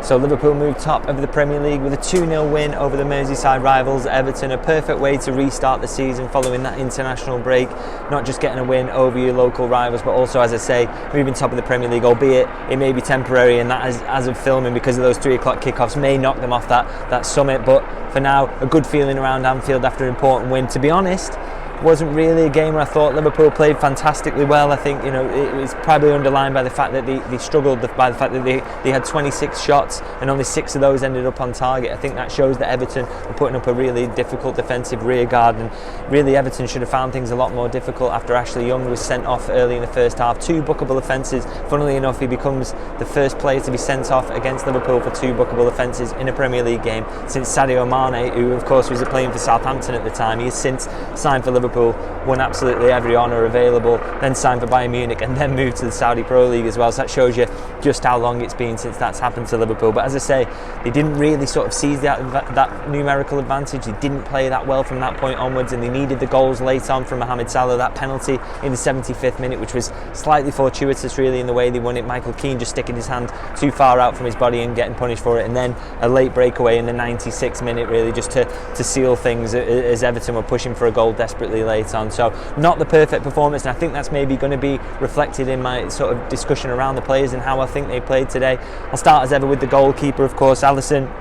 So Liverpool moved top of the Premier League with a 2-0 win over the Merseyside rivals Everton. A perfect way to restart the season following that international break. Not just getting a win over your local rivals, but also, as I say, moving top of the Premier League, albeit it may be temporary, and that as of filming, because of those 3 o'clock kickoffs, may knock them off that summit. But for now, a good feeling around Anfield after an important win. To be honest, wasn't really a game where I thought Liverpool played fantastically well. I think, it was probably underlined by the fact that they struggled, by the fact that they had 26 shots and only 6 of those ended up on target. I think that shows that Everton were putting up a really difficult defensive rear guard, and really Everton should have found things a lot more difficult after Ashley Young was sent off early in the first half. 2 bookable offences. Funnily enough, he becomes the first player to be sent off against Liverpool for 2 bookable offences in a Premier League game since Sadio Mane, who of course was playing for Southampton at the time. He has since signed for Liverpool, won absolutely every honour available, then signed for Bayern Munich, and then moved to the Saudi Pro League as well. So that shows you just how long it's been since that's happened to Liverpool. But as I say, they didn't really sort of seize that numerical advantage. They didn't play that well from that point onwards, and they needed the goals late on from Mohamed Salah. That penalty in the 75th minute, which was slightly fortuitous really in the way they won it. Michael Keane just sticking his hand too far out from his body and getting punished for it, and then a late breakaway in the 96th minute really just to seal things as Everton were pushing for a goal desperately late on. So not the perfect performance, and I think that's maybe going to be reflected in my sort of discussion around the players and how I think they played today. I'll start as ever with the goalkeeper, of course, Alisson.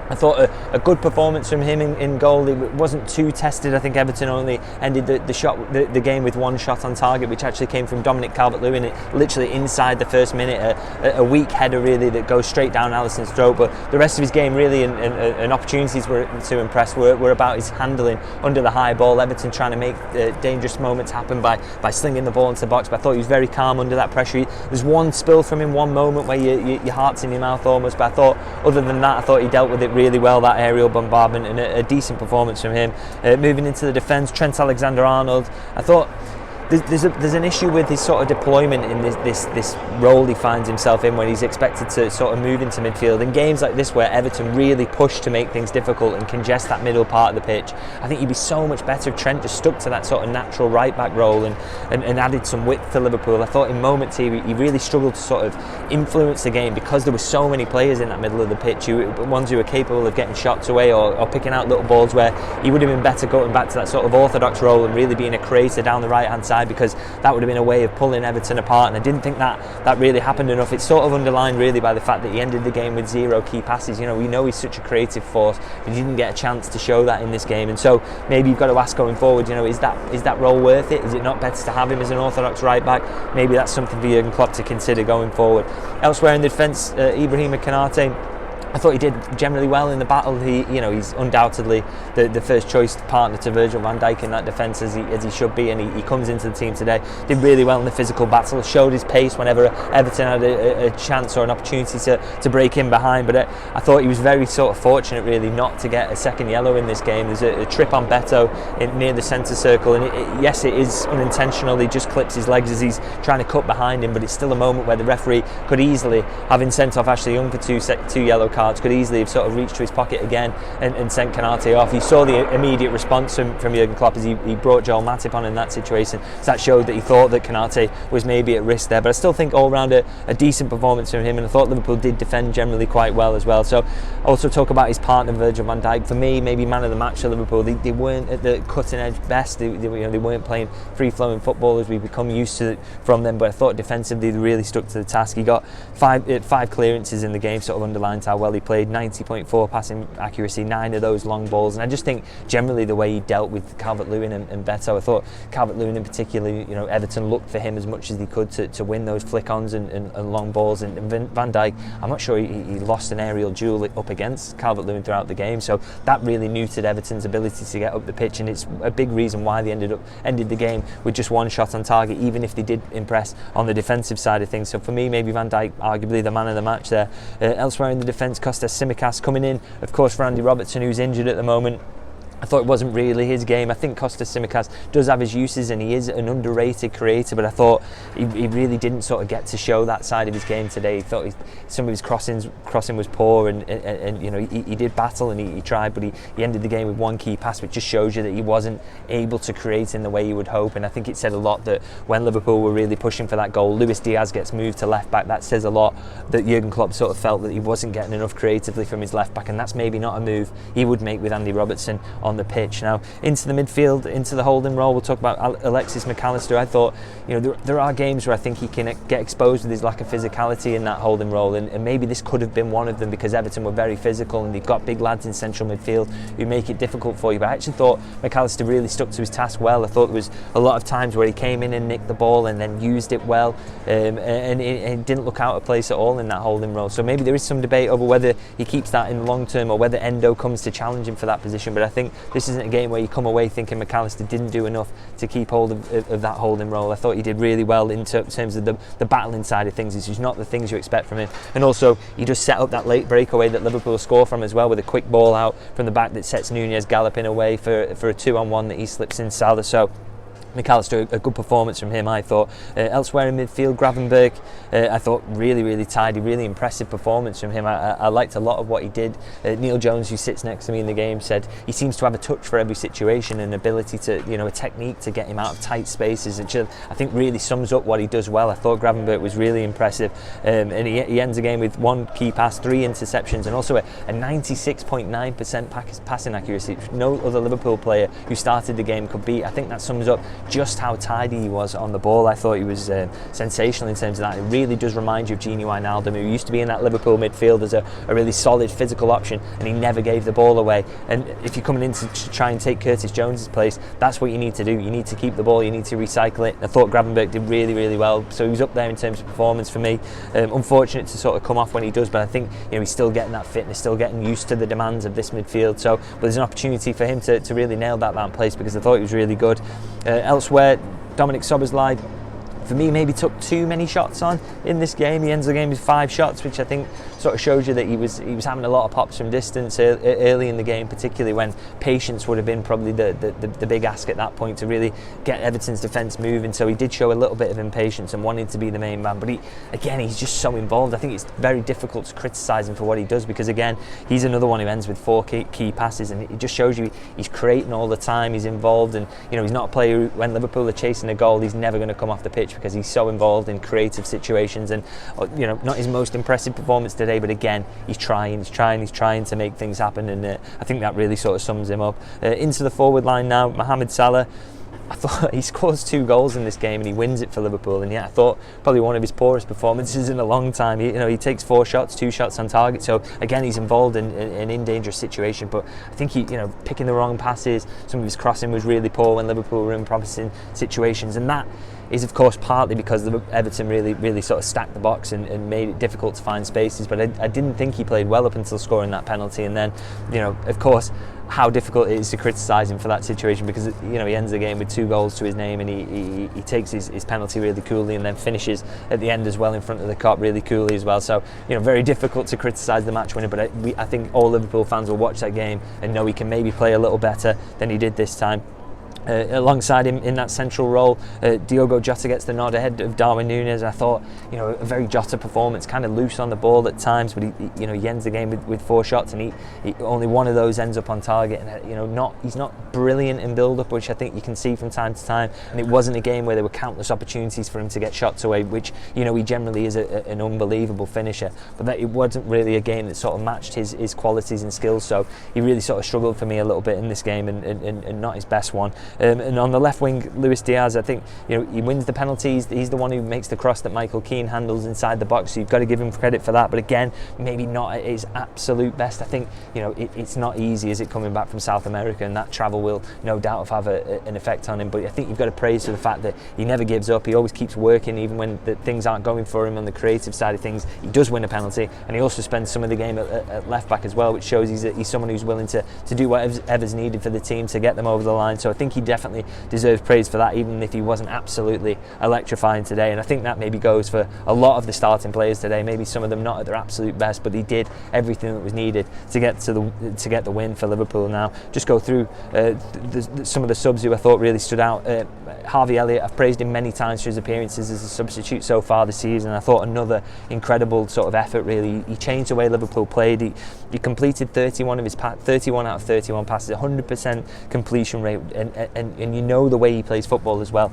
I thought a good performance from him in goal. It wasn't too tested. I think Everton only ended the game with 1 shot on target, which actually came from Dominic Calvert-Lewin, literally inside the first minute. A weak header really that goes straight down Alisson's throat. But the rest of his game really and opportunities were to impress were about his handling under the high ball. Everton trying to make dangerous moments happen by slinging the ball into the box. But I thought he was very calm under that pressure. There's one spill from him, one moment where your heart's in your mouth almost. But I thought, other than that, I thought he dealt with it really well, that aerial bombardment, and a decent performance from him. Moving into the defence, Trent Alexander-Arnold, I thought there's an issue with his sort of deployment in this role he finds himself in, when he's expected to sort of move into midfield. In games like this where Everton really push to make things difficult and congest that middle part of the pitch, I think he'd be so much better if Trent just stuck to that sort of natural right back role and added some width to Liverpool. I thought in moments he really struggled to sort of influence the game because there were so many players in that middle of the pitch, ones who were capable of getting shots away or picking out little balls, where he would have been better going back to that sort of orthodox role and really being a creator down the right hand side, because that would have been a way of pulling Everton apart, and I didn't think that really happened enough. It's sort of underlined really by the fact that he ended the game with 0 key passes. We know he's such a creative force, but he didn't get a chance to show that in this game, and so maybe you've got to ask going forward, is that role worth it? Is it not better to have him as an orthodox right back? Maybe that's something for Jurgen Klopp to consider going forward. Elsewhere in the defence, Ibrahima Konate, I thought he did generally well in the battle. He's undoubtedly the first choice partner to Virgil van Dijk in that defence, as he should be, and he comes into the team today, did really well in the physical battle, showed his pace whenever Everton had a chance or an opportunity to break in behind. But I thought he was very sort of fortunate really not to get a second yellow in this game. There's a trip on Beto near the centre circle, and yes, it is unintentional. He just clips his legs as he's trying to cut behind him, but it's still a moment where the referee could easily, having sent off Ashley Young for two yellow cards, could easily have sort of reached to his pocket again and sent Konate off. You saw the immediate response from Jurgen Klopp as he brought Joel Matip on in that situation, so that showed that he thought that Konate was maybe at risk there. But I still think all round a decent performance from him, and I thought Liverpool did defend generally quite well as well. So also talk about his partner Virgil van Dijk. For me, maybe man of the match for Liverpool. They weren't at the cutting edge best. They weren't playing free flowing football as we've become used to from them, but I thought defensively they really stuck to the task. He got five clearances in the game, sort of underlines how well he played. 90.4 passing accuracy, 9 of those long balls, and I just think generally the way he dealt with Calvert-Lewin and Beto, I thought Calvert-Lewin in particular, Everton looked for him as much as he could to win those flick-ons and long balls, and Van Dijk, I'm not sure he lost an aerial duel up against Calvert-Lewin throughout the game, so that really neutered Everton's ability to get up the pitch, and it's a big reason why they ended the game with just 1 shot on target, even if they did impress on the defensive side of things. So for me, maybe Van Dijk arguably the man of the match there. Elsewhere in the defence, Kostas Tsimikas coming in, of course, for Andy Robertson, who's injured at the moment. I thought it wasn't really his game. I think Kostas Tsimikas does have his uses and he is an underrated creator, but I thought he really didn't sort of get to show that side of his game today. He thought some of his crossing was poor, and you know, he did battle and he tried, but he ended the game with one key pass, which just shows you that he wasn't able to create in the way you would hope. And I think it said a lot that when Liverpool were really pushing for that goal, Luis Diaz gets moved to left back. That says a lot that Jurgen Klopp sort of felt that he wasn't getting enough creatively from his left back, and that's maybe not a move he would make with Andy Robertson on the pitch. Now into the midfield, into the holding role, we'll talk about Alexis McAllister. I thought, you know, there are games where I think he can get exposed with his lack of physicality in that holding role, and maybe this could have been one of them, because Everton were very physical and they've got big lads in central midfield who make it difficult for you. But I actually thought McAllister really stuck to his task well. I thought there was a lot of times where he came in and nicked the ball and then used it well, and it didn't look out of place at all in that holding role. So maybe there is some debate over whether he keeps that in the long term or whether Endo comes to challenge him for that position. But I think this isn't a game where you come away thinking McAllister didn't do enough to keep hold of that holding role. I thought he did really well in terms of the battling side of things. It's just not the things you expect from him. And also he just set up that late breakaway that Liverpool score from as well, with a quick ball out from the back that sets Nunez galloping away for a 2-on-1 that he slips in Salah. So McAllister, a good performance from him, I thought. Elsewhere in midfield, Gravenberch, I thought really tidy, really impressive performance from him. I liked a lot of what he did. Neil Jones, who sits next to me in the game, said he seems to have a touch for every situation and ability to, you know, a technique to get him out of tight spaces, which I think really sums up what he does well. I thought Gravenberch was really impressive, and he ends the game with one key pass, 3 interceptions, and also a 96.9% passing accuracy, which no other Liverpool player who started the game could beat. I think that sums up just how tidy he was on the ball. I thought he was sensational in terms of that. It really does remind you of Gini Wijnaldum, who used to be in that Liverpool midfield as a really solid physical option, and he never gave the ball away. And if you're coming in to try and take Curtis Jones's place, that's what you need to do. You need to keep the ball, you need to recycle it. I thought Gravenberch did really well, so he was up there in terms of performance for me. Unfortunate to sort of come off when he does, but I think, you know, he's still getting that fitness, still getting used to the demands of this midfield. So, but there's an opportunity for him to really nail that place, because I thought he was really good. Elsewhere, Dominic Szoboszlai, for me, maybe took too many shots on in this game. He ends the game with 5 shots, which I think sort of shows you that he was having a lot of pops from distance early in the game, particularly when patience would have been probably the big ask at that point to really get Everton's defence moving. So he did show a little bit of impatience and wanting to be the main man, but he's just so involved. I think it's very difficult to criticise him for what he does, because again, he's another one who ends with 4 key passes, and it just shows you he's creating all the time, he's involved, and, you know, he's not a player who, when Liverpool are chasing a goal, he's never going to come off the pitch, because he's so involved in creative situations. And, you know, not his most impressive performance today, but again, he's trying to make things happen, and I think that really sort of sums him up. Into the forward line now, Mohamed Salah. I thought he scores 2 goals in this game and he wins it for Liverpool, and I thought probably one of his poorest performances in a long time. He takes 4 shots, 2 shots on target, so again he's involved in dangerous situation, but I think he, you know, picking the wrong passes, some of his crossing was really poor when Liverpool were in promising situations, and that is of course partly because Everton really sort of stacked the box and made it difficult to find spaces. But I didn't think he played well up until scoring that penalty, and then, you know, of course, how difficult it is to criticise him for that situation, because, you know, he ends the game with 2 goals to his name, and he takes his penalty really coolly, and then finishes at the end as well in front of the Kop really coolly as well. So, you know, very difficult to criticise the match winner, but I think all Liverpool fans will watch that game and know he can maybe play a little better than he did this time. Alongside him in that central role, Diogo Jota gets the nod ahead of Darwin Núñez. I thought, you know, a very Jota performance, kind of loose on the ball at times, but he ends the game with 4 shots, and he only one of those ends up on target. And, you know, he's not brilliant in build-up, which I think you can see from time to time. And it wasn't a game where there were countless opportunities for him to get shots away, which, you know, he generally is an unbelievable finisher. But that it wasn't really a game that sort of matched his qualities and skills. So he really sort of struggled for me a little bit in this game, and not his best one. And on the left wing, Luis Diaz, I think, you know, he wins the penalties. He's the one who makes the cross that Michael Keane handles inside the box, so you've got to give him credit for that. But again, maybe not at his absolute best. I think, you know, it's not easy, is it, coming back from South America, and that travel will no doubt have an effect on him. But I think you've got to praise for the fact that he never gives up. He always keeps working, even when things aren't going for him on the creative side of things. He does win a penalty, and he also spends some of the game at left back as well, which shows he's someone who's willing to do whatever's needed for the team to get them over the line. So I think he definitely deserves praise for that, even if he wasn't absolutely electrifying today. And I think that maybe goes for a lot of the starting players today. Maybe some of them not at their absolute best, but he did everything that was needed to get the win for Liverpool. Now, just go through some of the subs who I thought really stood out. Harvey Elliott, I've praised him many times for his appearances as a substitute so far this season. I thought another incredible sort of effort, really. He changed the way Liverpool played. He completed 31 out of 31 passes, 100% completion rate, and you know the way he plays football as well.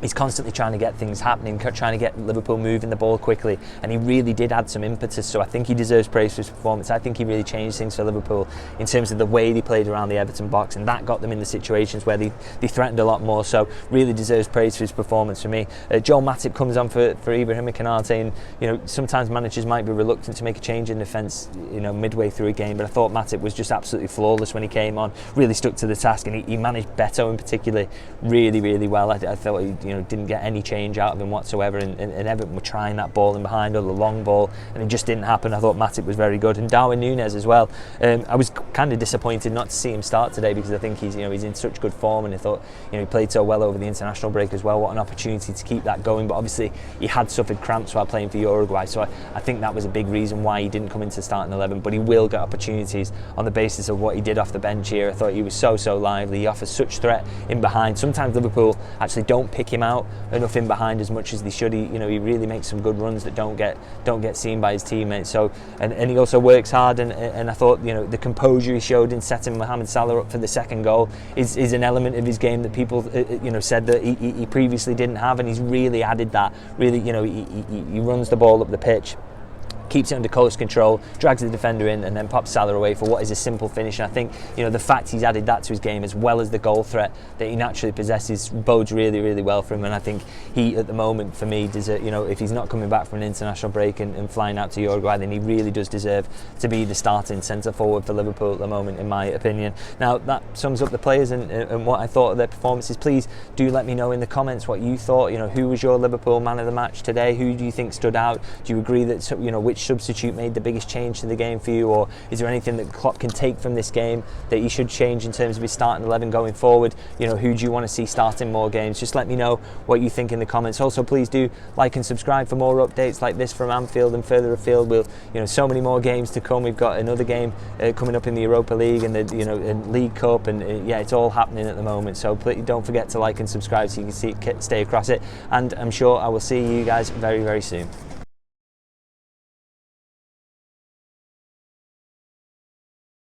He's constantly trying to get things happening, trying to get Liverpool moving the ball quickly, and he really did add some impetus, so I think he deserves praise for his performance. I think he really changed things for Liverpool in terms of the way they played around the Everton box, and that got them in the situations where they threatened a lot more, so really deserves praise for his performance for me. Joel Matip comes on for Ibrahim Konate, and sometimes managers might be reluctant to make a change in defence midway through a game, but I thought Matip was just absolutely flawless when he came on, really stuck to the task, and he managed Beto in particular really, really well. I thought he didn't get any change out of him whatsoever, and Everton were trying that ball in behind or the long ball, and it just didn't happen. I thought Matip was very good, and Darwin Núñez as well. I was kind of disappointed not to see him start today, because I think he's in such good form, and I thought he played so well over the international break as well. What an opportunity to keep that going, but obviously he had suffered cramps while playing for Uruguay, so I think that was a big reason why he didn't come into starting 11, but he will get opportunities on the basis of what he did off the bench here. I thought he was so lively. He offers such threat in behind. Sometimes Liverpool actually don't pick him out enough in behind as much as they should. He really makes some good runs that don't get seen by his teammates. So and he also works hard, and I thought the composure he showed in setting Mohamed Salah up for the second goal is an element of his game that people said that he previously didn't have, and he's really added that. Really, he runs the ball up the pitch, keeps it under close control, drags the defender in, and then pops Salah away for what is a simple finish. And I think the fact he's added that to his game, as well as the goal threat that he naturally possesses, bodes really, really well for him. And I think he, at the moment, for me, if he's not coming back from an international break and flying out to Uruguay, then he really does deserve to be the starting centre forward for Liverpool at the moment, in my opinion. Now, that sums up the players and what I thought of their performances. Please do let me know in the comments what you thought. Who was your Liverpool man of the match today? Who do you think stood out? Do you agree that which substitute made the biggest change to the game for you, or is there anything that Klopp can take from this game that he should change in terms of his starting 11 going forward? Who do you want to see starting more games? Just let me know what you think in the comments. Also, please do like and subscribe for more updates like this from Anfield and further afield. We'll so many more games to come. We've got another game coming up in the Europa League and the and League Cup, and it's all happening at the moment. So please don't forget to like and subscribe so you can stay across it, and I'm sure I will see you guys very, very soon.